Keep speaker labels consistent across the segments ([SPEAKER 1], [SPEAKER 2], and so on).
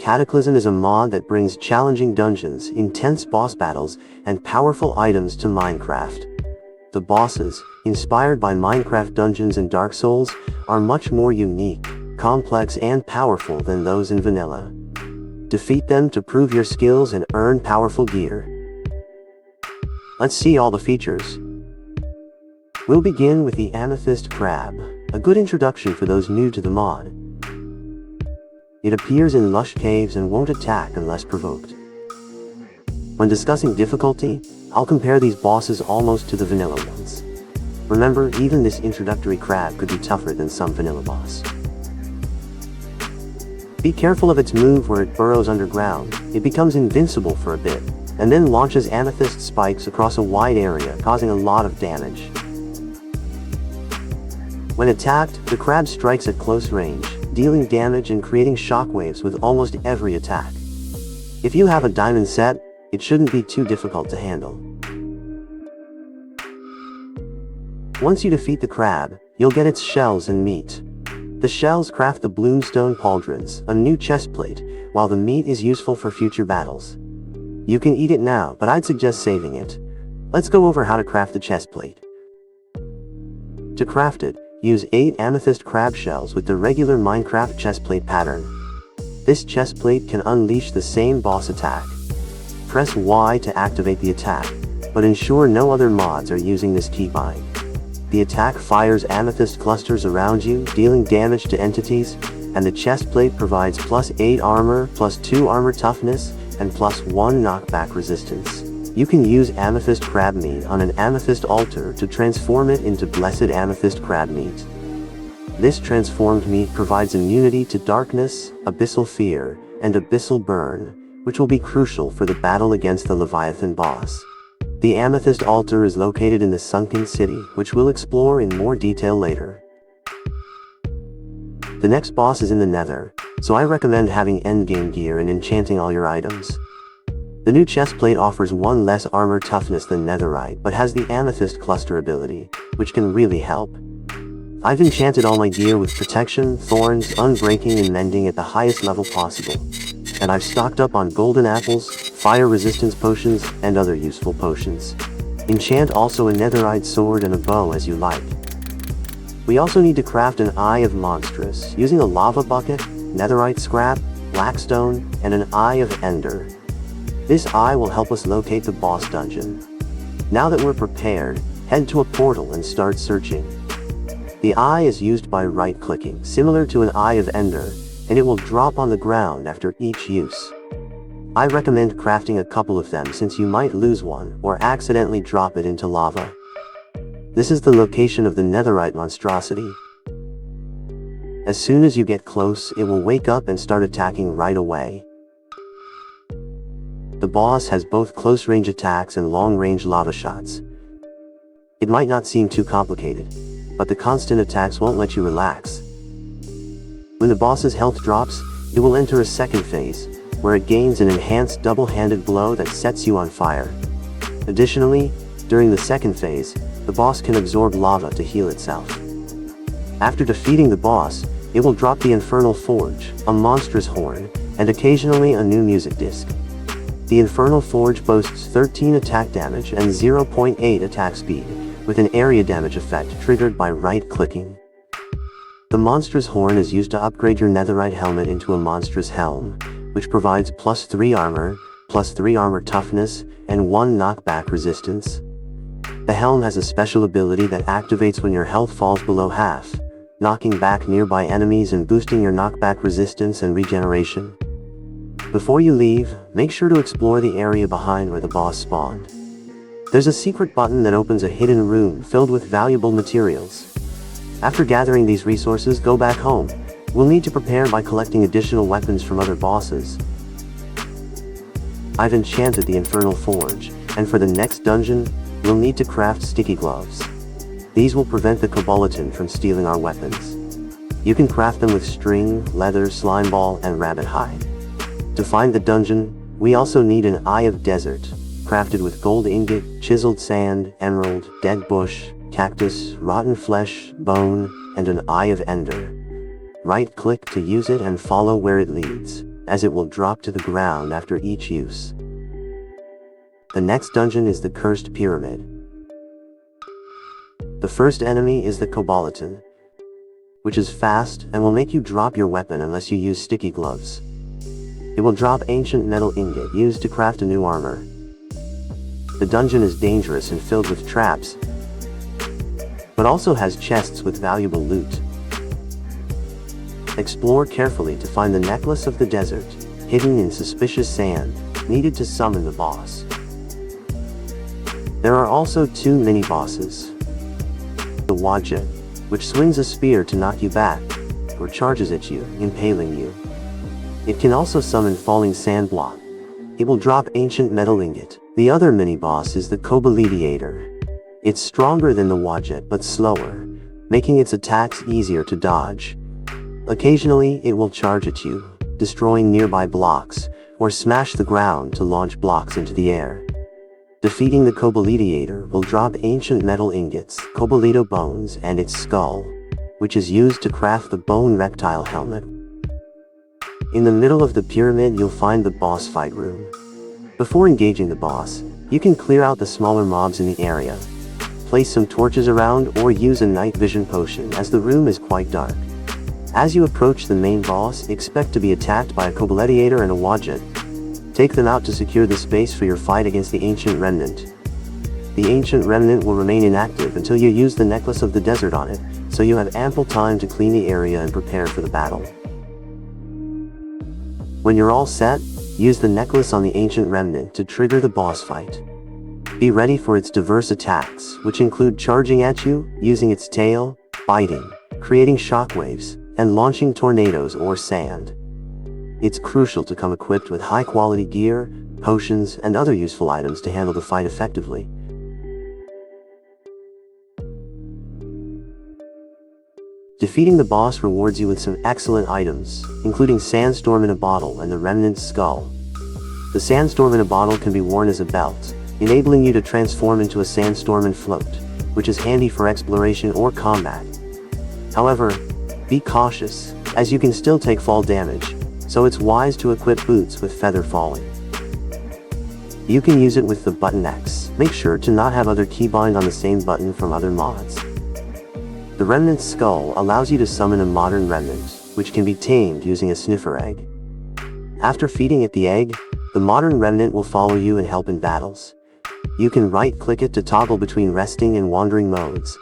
[SPEAKER 1] Cataclysm is a mod that brings challenging dungeons, intense boss battles, and powerful items to Minecraft. The bosses, inspired by Minecraft dungeons and Dark Souls, are much more unique, complex, and powerful than those in vanilla. Defeat them to prove your skills and earn powerful gear. Let's see all the features. We'll begin with the Amethyst Crab, a good introduction for those new to the mod. It appears in lush caves and won't attack unless provoked. When discussing difficulty, I'll compare these bosses almost to the vanilla ones. Remember, even this introductory crab could be tougher than some vanilla boss. Be careful of its move where it burrows underground. It becomes invincible for a bit, and then launches amethyst spikes across a wide area, causing a lot of damage. When attacked, the crab strikes at close range, dealing damage and creating shockwaves with almost every attack. If you have a diamond set, it shouldn't be too difficult to handle. Once you defeat the crab, you'll get its shells and meat. The shells craft the Bloomstone Pauldrons, a new chestplate, while the meat is useful for future battles. You can eat it now, but I'd suggest saving it. Let's go over how to craft the chestplate. To craft it, use 8 amethyst crab shells with the regular Minecraft chestplate pattern. This chestplate can unleash the same boss attack. Press Y to activate the attack, but ensure no other mods are using this keybind. The attack fires amethyst clusters around you, dealing damage to entities, and the chestplate provides +8 armor, +2 armor toughness, and +1 knockback resistance. You can use amethyst crab meat on an amethyst altar to transform it into blessed amethyst crab meat. This transformed meat provides immunity to darkness, abyssal fear, and abyssal burn, which will be crucial for the battle against the Leviathan boss. The amethyst altar is located in the Sunken City, which we'll explore in more detail later. The next boss is in the Nether, so I recommend having endgame gear and enchanting all your items. The new chestplate offers 1 less armor toughness than Netherite, but has the amethyst cluster ability, which can really help. I've enchanted all my gear with protection, thorns, unbreaking, and mending at the highest level possible. And I've stocked up on golden apples, fire resistance potions, and other useful potions. Enchant also a netherite sword and a bow as you like. We also need to craft an Eye of Monstrous, using a lava bucket, netherite scrap, blackstone, and an Eye of Ender. This eye will help us locate the boss dungeon. Now that we're prepared, head to a portal and start searching. The eye is used by right-clicking, similar to an Eye of Ender, and it will drop on the ground after each use. I recommend crafting a couple of them since you might lose one or accidentally drop it into lava. This is the location of the Netherite Monstrosity. As soon as you get close, it will wake up and start attacking right away. The boss has both close-range attacks and long-range lava shots. It might not seem too complicated, but the constant attacks won't let you relax. When the boss's health drops, it will enter a second phase, where it gains an enhanced double-handed blow that sets you on fire. Additionally, during the second phase, the boss can absorb lava to heal itself. After defeating the boss, it will drop the Infernal Forge, a monstrous horn, and occasionally a new music disc. The Infernal Forge boasts 13 attack damage and 0.8 attack speed, with an area damage effect triggered by right-clicking. The Monstrous Horn is used to upgrade your netherite helmet into a Monstrous Helm, which provides +3 armor, +3 armor toughness, and 1 knockback resistance. The helm has a special ability that activates when your health falls below half, knocking back nearby enemies and boosting your knockback resistance and regeneration. Before you leave, make sure to explore the area behind where the boss spawned. There's a secret button that opens a hidden room filled with valuable materials. After gathering these resources, go back home. We'll need to prepare by collecting additional weapons from other bosses. I've enchanted the Infernal Forge, and for the next dungeon, we'll need to craft sticky gloves. These will prevent the Koboleton from stealing our weapons. You can craft them with string, leather, slime ball, and rabbit hide. To find the dungeon, we also need an Eye of Desert, crafted with gold ingot, chiseled sand, emerald, dead bush, cactus, rotten flesh, bone, and an Eye of Ender. Right-click to use it and follow where it leads. as it will drop to the ground after each use. The next dungeon is the Cursed Pyramid. The first enemy is the Koboleton, which is fast and will make you drop your weapon unless you use sticky gloves. It will drop ancient metal ingot used to craft a new armor. The dungeon is dangerous and filled with traps, but also has chests with valuable loot. Explore carefully to find the Necklace of the Desert, hidden in suspicious sand, needed to summon the boss. There are also 2 mini-bosses. The Wadjet, which swings a spear to knock you back, or charges at you, impaling you. It can also summon falling sand block. It will drop ancient metal ingot. The other mini-boss is the Kobolediator. It's stronger than the Wadjet but slower, making its attacks easier to dodge. Occasionally, it will charge at you, destroying nearby blocks, or smash the ground to launch blocks into the air. Defeating the Kobolediator will drop ancient metal ingots, Koboleto bones, and its skull, which is used to craft the bone reptile helmet. In the middle of the pyramid, you'll find the boss fight room. Before engaging the boss, you can clear out the smaller mobs in the area, place some torches around, or use a night vision potion as the room is quite dark. As you approach the main boss, expect to be attacked by a Kobolediator and a Wadjet. Take them out to secure the space for your fight against the Ancient Remnant. The Ancient Remnant will remain inactive until you use the Necklace of the Desert on it, so you have ample time to clean the area and prepare for the battle. When you're all set, use the necklace on the Ancient Remnant to trigger the boss fight. Be ready for its diverse attacks, which include charging at you, using its tail, biting, creating shockwaves, and launching tornadoes or sand. It's crucial to come equipped with high-quality gear, potions, and other useful items to handle the fight effectively. Defeating the boss rewards you with some excellent items, including Sandstorm in a bottle and the Remnant's skull. The Sandstorm in a bottle can be worn as a belt, enabling you to transform into a sandstorm and float, which is handy for exploration or combat. However, be cautious, as you can still take fall damage, so it's wise to equip boots with feather falling. You can use it with the button X. Make sure to not have other keybind on the same button from other mods. The Remnant's skull allows you to summon a Modern Remnant, which can be tamed using a sniffer egg. After feeding it the egg, the Modern Remnant will follow you and help in battles. You can right-click it to toggle between resting and wandering modes.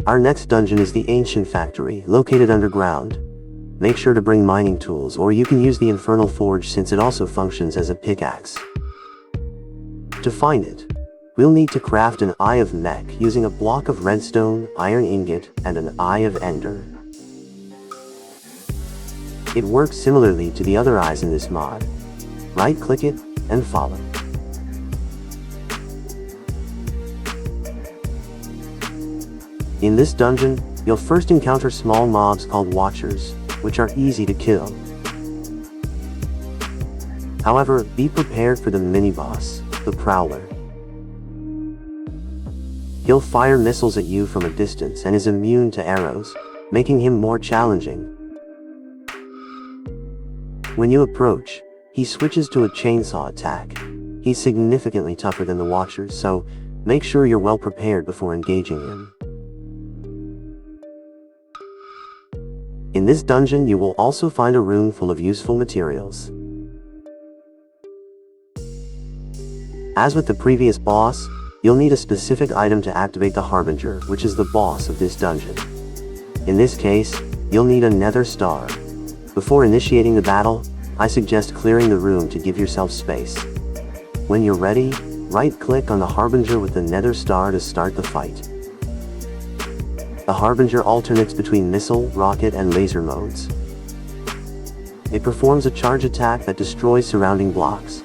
[SPEAKER 1] Our next dungeon is the Ancient Factory, located underground. Make sure to bring mining tools, or you can use the Infernal Forge since it also functions as a pickaxe. To find it, we'll need to craft an Eye of Mech using a block of redstone, iron ingot, and an Eye of Ender. It works similarly to the other eyes in this mod. Right-click it, and follow. In this dungeon, you'll first encounter small mobs called Watchers, which are easy to kill. However, be prepared for the mini-boss, the Prowler. He'll fire missiles at you from a distance and is immune to arrows, making him more challenging. When you approach, he switches to a chainsaw attack. He's significantly tougher than the Watchers, so make sure you're well prepared before engaging him. In this dungeon, you will also find a room full of useful materials. As with the previous boss, you'll need a specific item to activate the Harbinger, which is the boss of this dungeon. In this case, you'll need a Nether Star. Before initiating the battle, I suggest clearing the room to give yourself space. When you're ready, right-click on the Harbinger with the Nether Star to start the fight. The Harbinger alternates between missile, rocket, and laser modes. It performs a charge attack that destroys surrounding blocks.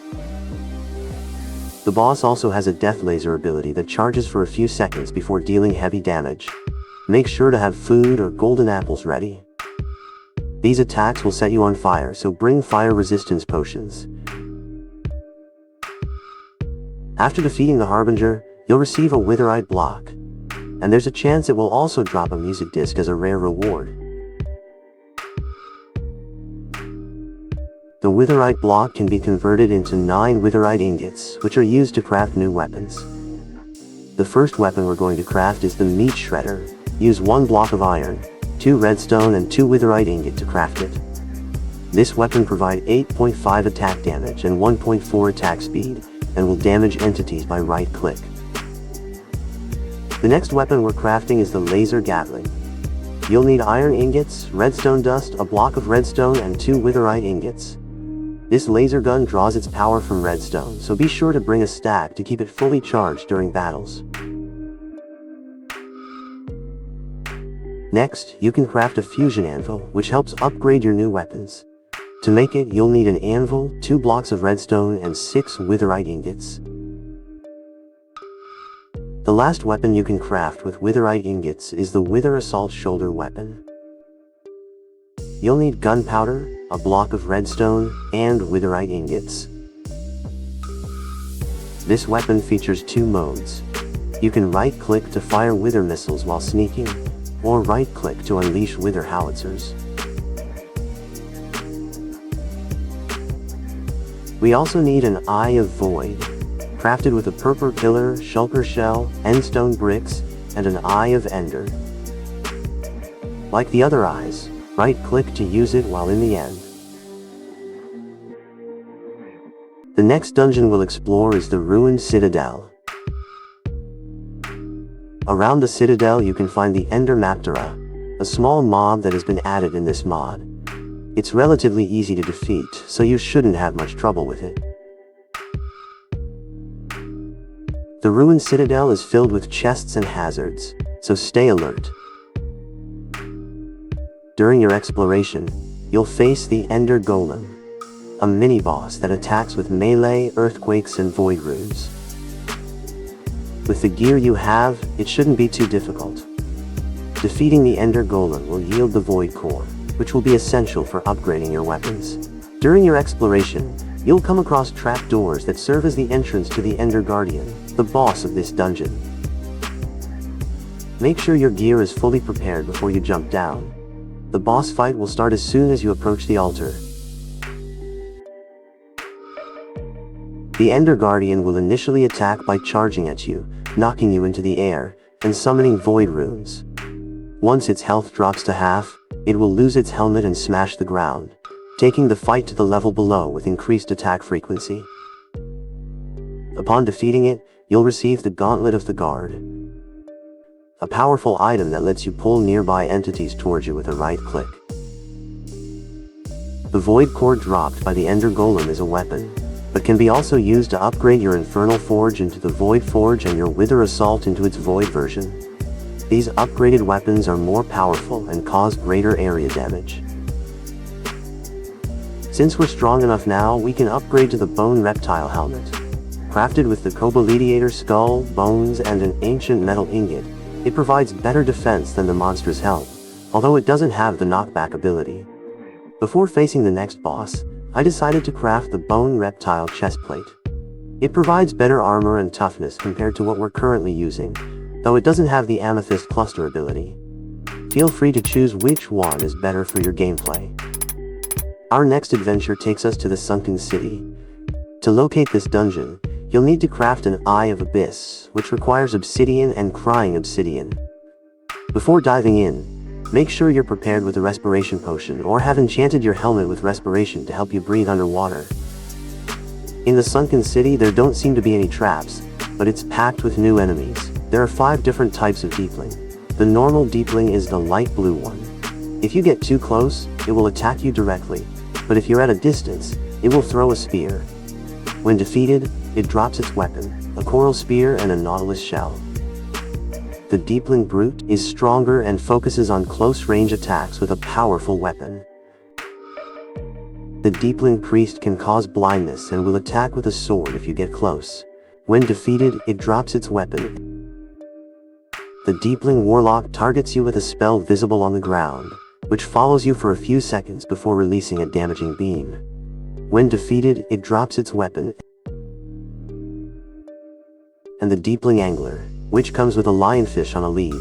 [SPEAKER 1] The boss also has a death laser ability that charges for a few seconds before dealing heavy damage. Make sure to have food or golden apples ready. These attacks will set you on fire, so bring fire resistance potions. After defeating the Harbinger, you'll receive a Witherite block, and there's a chance it will also drop a music disc as a rare reward. The Witherite block can be converted into 9 Witherite ingots, which are used to craft new weapons. The first weapon we're going to craft is the Meat Shredder. Use 1 block of iron, 2 redstone and 2 Witherite ingot to craft it. This weapon provides 8.5 attack damage and 1.4 attack speed, and will damage entities by right-click. The next weapon we're crafting is the Laser Gatling. You'll need iron ingots, redstone dust, a block of redstone and 2 Witherite ingots. This laser gun draws its power from redstone, so be sure to bring a stack to keep it fully charged during battles. Next, you can craft a fusion anvil, which helps upgrade your new weapons. To make it, you'll need an anvil, 2 blocks of redstone, and 6 Witherite ingots. The last weapon you can craft with Witherite ingots is the Wither Assault Shoulder Weapon. You'll need gunpowder, a block of redstone, and Witherite ingots. This weapon features 2 modes. You can right-click to fire Wither missiles while sneaking, or right-click to unleash Wither howitzers. We also need an Eye of Void, crafted with a purple pillar, shulker shell, endstone bricks, and an Eye of Ender. Like the other eyes, right-click to use it while in the end. The next dungeon we'll explore is the Ruined Citadel. Around the Citadel you can find the Ender Maptera, a small mob that has been added in this mod. It's relatively easy to defeat, so you shouldn't have much trouble with it. The Ruined Citadel is filled with chests and hazards, so stay alert. During your exploration, you'll face the Ender Golem, a mini-boss that attacks with melee, earthquakes, and void runes. With the gear you have, it shouldn't be too difficult. Defeating the Ender Golem will yield the Void Core, which will be essential for upgrading your weapons. During your exploration, you'll come across trapdoors that serve as the entrance to the Ender Guardian, the boss of this dungeon. Make sure your gear is fully prepared before you jump down. The boss fight will start as soon as you approach the altar. The Ender Guardian will initially attack by charging at you, knocking you into the air, and summoning void runes. Once its health drops to half, it will lose its helmet and smash the ground, taking the fight to the level below with increased attack frequency. Upon defeating it, you'll receive the Gauntlet of Guard, a powerful item that lets you pull nearby entities towards you with a right click. The Void Core dropped by the Ender Golem is a weapon, but can be also used to upgrade your Infernal Forge into the Void Forge and your Wither Assault into its Void version. These upgraded weapons are more powerful and cause greater area damage. Since we're strong enough now, we can upgrade to the Bone Reptile Helmet. Crafted with the Kobolediator skull, bones, and an ancient metal ingot, it provides better defense than the monster's Helm, although it doesn't have the knockback ability. Before facing the next boss, I decided to craft the Bone Reptile Chestplate. It provides better armor and toughness compared to what we're currently using, though it doesn't have the Amethyst Cluster ability. Feel free to choose which one is better for your gameplay. Our next adventure takes us to the Sunken City. To locate this dungeon, you'll need to craft an Eye of Abyss, which requires obsidian and crying obsidian. Before diving in, make sure you're prepared with a respiration potion or have enchanted your helmet with respiration to help you breathe underwater. In the Sunken City there don't seem to be any traps, but it's packed with new enemies. There are 5 different types of deepling. The normal deepling is the light blue one. If you get too close, it will attack you directly, but if you're at a distance, it will throw a spear. When defeated, it drops its weapon, a coral spear and a nautilus shell. The Deepling Brute is stronger and focuses on close-range attacks with a powerful weapon. The Deepling Priest can cause blindness and will attack with a sword if you get close. When defeated, it drops its weapon. The Deepling Warlock targets you with a spell visible on the ground, which follows you for a few seconds before releasing a damaging beam. When defeated, it drops its weapon. And the Deepling Angler, which comes with a lionfish on a lead.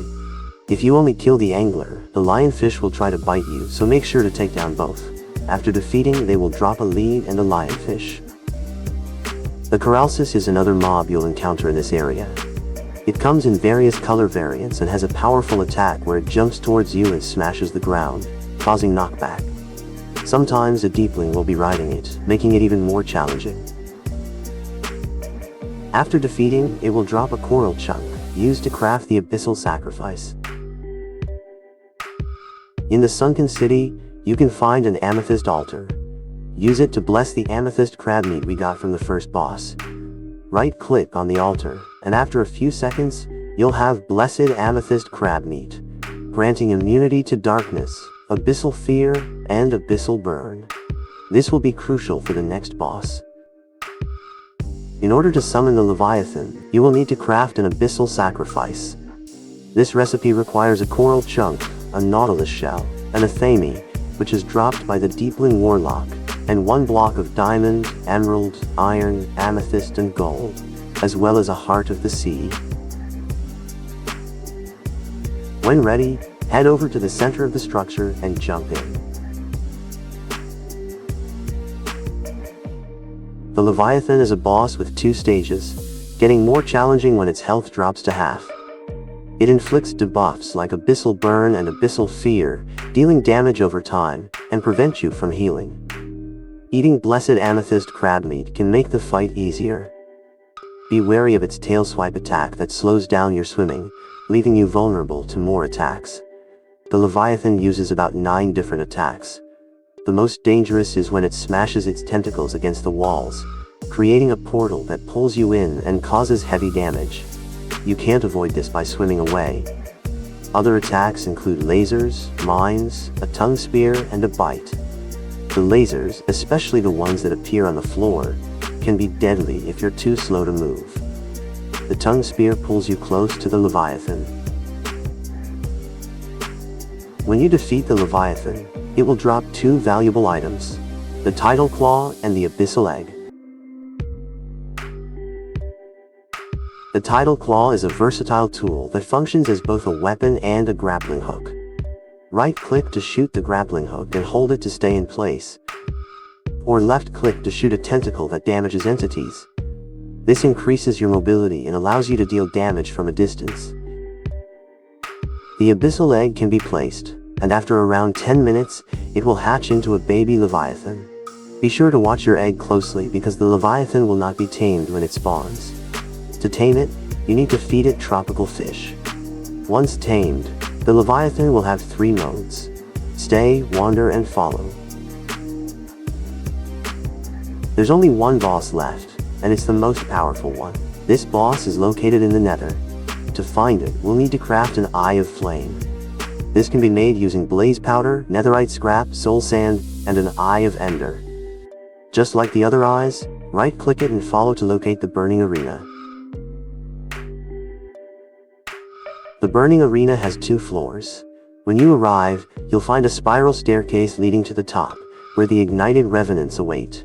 [SPEAKER 1] If you only kill the angler, the lionfish will try to bite you, so make sure to take down both. After defeating, they will drop a lead and a lionfish. The Coralsis is another mob you'll encounter in this area. It comes in various color variants and has a powerful attack where it jumps towards you and smashes the ground, causing knockback. Sometimes a deepling will be riding it, making it even more challenging. After defeating, it will drop a coral chunk, used to craft the Abyssal Sacrifice. In the Sunken City, you can find an Amethyst altar. Use it to bless the Amethyst Crab meat we got from the first boss. Right-click on the altar, and after a few seconds, you'll have Blessed Amethyst Crab meat, granting immunity to darkness, Abyssal Fear, and Abyssal Burn. This will be crucial for the next boss. In order to summon the Leviathan, you will need to craft an Abyssal Sacrifice. This recipe requires a coral chunk, a nautilus shell, and a thami, which is dropped by the Deepling Warlock, and 1 block of diamond, emerald, iron, amethyst, and gold, as well as a heart of the sea. When ready, head over to the center of the structure and jump in. The Leviathan is a boss with 2 stages, getting more challenging when its health drops to half. It inflicts debuffs like Abyssal Burn and Abyssal Fear, dealing damage over time, and prevent you from healing. Eating Blessed Amethyst Crab meat can make the fight easier. Be wary of its tail swipe attack that slows down your swimming, leaving you vulnerable to more attacks. The Leviathan uses about 9 different attacks. The most dangerous is when it smashes its tentacles against the walls, creating a portal that pulls you in and causes heavy damage. You can't avoid this by swimming away. Other attacks include lasers, mines, a tongue spear, and a bite. The lasers, especially the ones that appear on the floor, can be deadly if you're too slow to move. The tongue spear pulls you close to the Leviathan. When you defeat the Leviathan, it will drop 2 valuable items, the Tidal Claw and the Abyssal Egg. The Tidal Claw is a versatile tool that functions as both a weapon and a grappling hook. Right-click to shoot the grappling hook and hold it to stay in place, or left-click to shoot a tentacle that damages entities. This increases your mobility and allows you to deal damage from a distance. The Abyssal Egg can be placed, and after around 10 minutes, it will hatch into a baby Leviathan. Be sure to watch your egg closely because the Leviathan will not be tamed when it spawns. To tame it, you need to feed it tropical fish. Once tamed, the Leviathan will have 3 modes: stay, wander, and follow. There's only 1 boss left, and it's the most powerful one. This boss is located in the Nether. To find it, we'll need to craft an Eye of Flame. This can be made using blaze powder, netherite scrap, soul sand, and an Eye of Ender. Just like the other eyes, right-click it and follow to locate the Burning Arena. The Burning Arena has 2 floors. When you arrive, you'll find a spiral staircase leading to the top, where the ignited revenants await.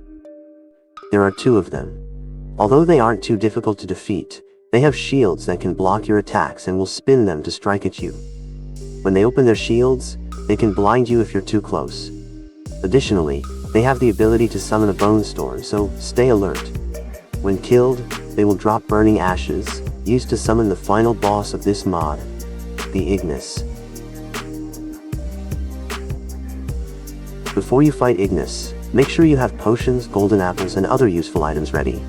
[SPEAKER 1] There are 2 of them. Although they aren't too difficult to defeat, they have shields that can block your attacks and will spin them to strike at you. When they open their shields, they can blind you if you're too close. Additionally, they have the ability to summon a bone storm, so stay alert. When killed, they will drop burning ashes, used to summon the final boss of this mod, the Ignis. Before you fight Ignis, make sure you have potions, golden apples, and other useful items ready.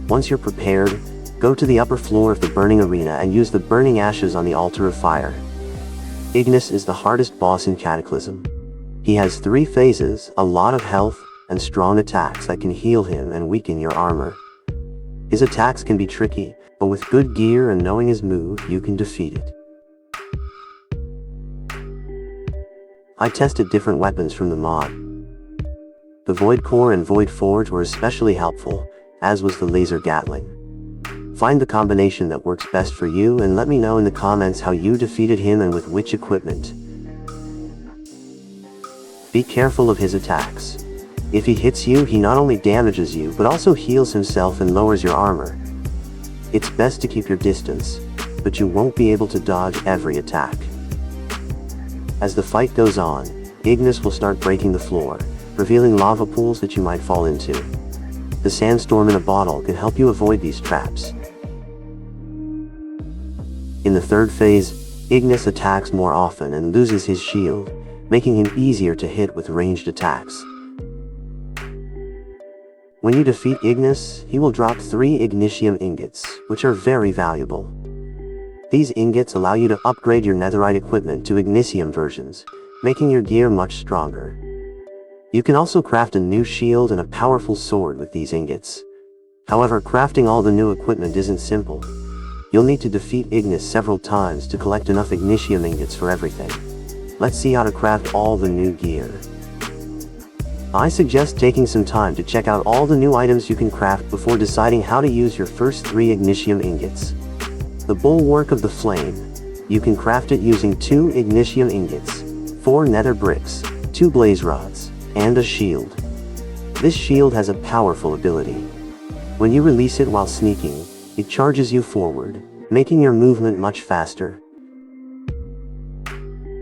[SPEAKER 1] Once you're prepared, go to the upper floor of the Burning Arena and use the burning ashes on the Altar of Fire. Ignis is the hardest boss in Cataclysm. He has 3 phases, a lot of health, and strong attacks that can heal him and weaken your armor. His attacks can be tricky, but with good gear and knowing his move, you can defeat it. I tested different weapons from the mod. The Void Core and Void Forge were especially helpful, as was the laser Gatling. Find the combination that works best for you and let me know in the comments how you defeated him and with which equipment. Be careful of his attacks. If he hits you, he not only damages you but also heals himself and lowers your armor. It's best to keep your distance, but you won't be able to dodge every attack. As the fight goes on, Ignis will start breaking the floor, revealing lava pools that you might fall into. The Sandstorm in a bottle can help you avoid these traps. In the third phase, Ignis attacks more often and loses his shield, making him easier to hit with ranged attacks. When you defeat Ignis, he will drop 3 Ignitium Ingots, which are very valuable. These ingots allow you to upgrade your netherite equipment to Ignitium versions, making your gear much stronger. You can also craft a new shield and a powerful sword with these ingots. However, crafting all the new equipment isn't simple. You'll need to defeat Ignis several times to collect enough Ignitium Ingots for everything. Let's see how to craft all the new gear. I suggest taking some time to check out all the new items you can craft before deciding how to use your first 3 Ignitium Ingots. The Bulwark of the Flame. You can craft it using 2 Ignitium Ingots, 4 nether bricks, 2 blaze rods, and a shield. This shield has a powerful ability. When you release it while sneaking, it charges you forward, making your movement much faster.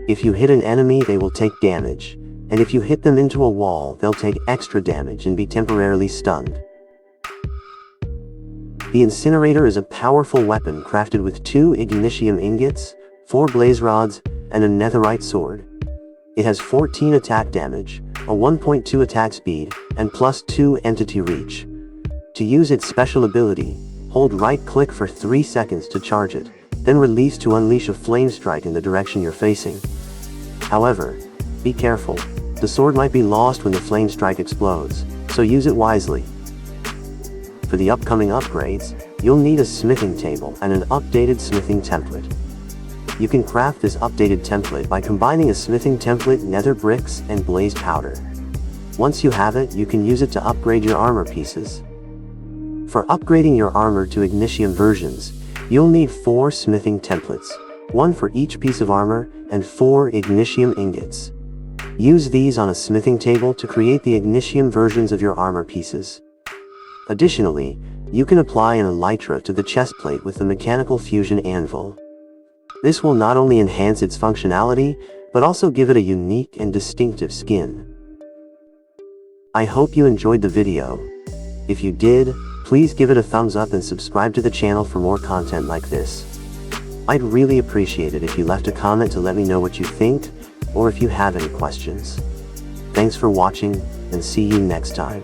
[SPEAKER 1] If you hit an enemy, they will take damage, and if you hit them into a wall, they'll take extra damage and be temporarily stunned. The Incinerator is a powerful weapon crafted with 2 Ignitium Ingots, 4 blaze rods, and a netherite sword. It has 14 attack damage, a 1.2 attack speed, and plus 2 entity reach. To use its special ability, hold right-click for 3 seconds to charge it, then release to unleash a flame strike in the direction you're facing. However, be careful. The sword might be lost when the flame strike explodes, so use it wisely. For the upcoming upgrades, you'll need a smithing table and an updated smithing template. You can craft this updated template by combining a smithing template, nether bricks, and blaze powder. Once you have it, you can use it to upgrade your armor pieces. For upgrading your armor to Ignitium versions, you'll need 4 smithing templates, 1 for each piece of armor, and 4 Ignitium Ingots. Use these on a smithing table to create the Ignitium versions of your armor pieces. Additionally, you can apply an elytra to the chestplate with the Mechanical Fusion Anvil. This will not only enhance its functionality, but also give it a unique and distinctive skin. I hope you enjoyed the video. If you did, please give it a thumbs up and subscribe to the channel for more content like this. I'd really appreciate it if you left a comment to let me know what you think, or if you have any questions. Thanks for watching, and see you next time.